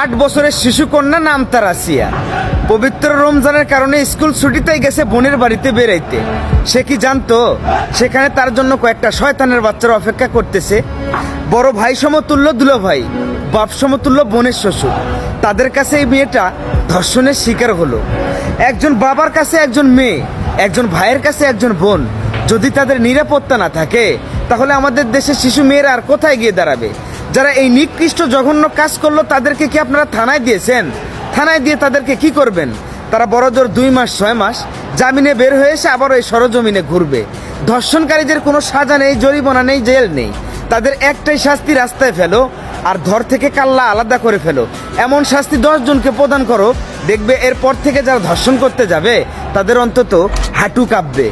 8 বছরের শিশু কন্যা নাম তার আসিয়া। পবিত্র রমজানের কারণে স্কুল ছুটিতেই গেছে বোনের বাড়িতে বেরাইতে। সে কি জানতো সেখানে তার জন্য কয়েকটা শয়তানের বাচ্চারা অপেক্ষা করতেছে? বড় ভাই সমতুল্য দুলো ভাই, বাপ সমতুল্য বোনের শ্বশুর, তাদের কাছে এই মেয়েটা ধর্ষণের শিকার হলো। একজন বাবার কাছে একজন মেয়ে, একজন ভাইয়ের কাছে একজন বোন। যদি তাদের নিরাপত্তা না থাকে তাহলে আমাদের দেশের শিশু মেয়েরা আর কোথায় গিয়ে দাঁড়াবে? যারা এই নিকৃষ্ট জঘন্য কাজ করলো তাদেরকে কি আপনারা থানায় দিয়েছেন? থানায় দিয়ে তাদেরকে কি করবেন? তারা বড়জোর 2 মাস 6 মাস জামিনে বের হয়ে এসে আবার ওই সরজমিনে ঘুরবে। ধর্ষণকারীদের কোনো সাজা নেই, জরিমানা নেই, জেল নেই। তাদের একটাই শাস্তি, রাস্তায় ফেলো আর ধর থেকে কাল্লা আলাদা করে ফেলো। এমন শাস্তি 10 জনকে প্রদান করো, দেখবে এরপর থেকে যারা ধর্ষণ করতে যাবে তাদের অন্তত হাঁটু কাঁপবে।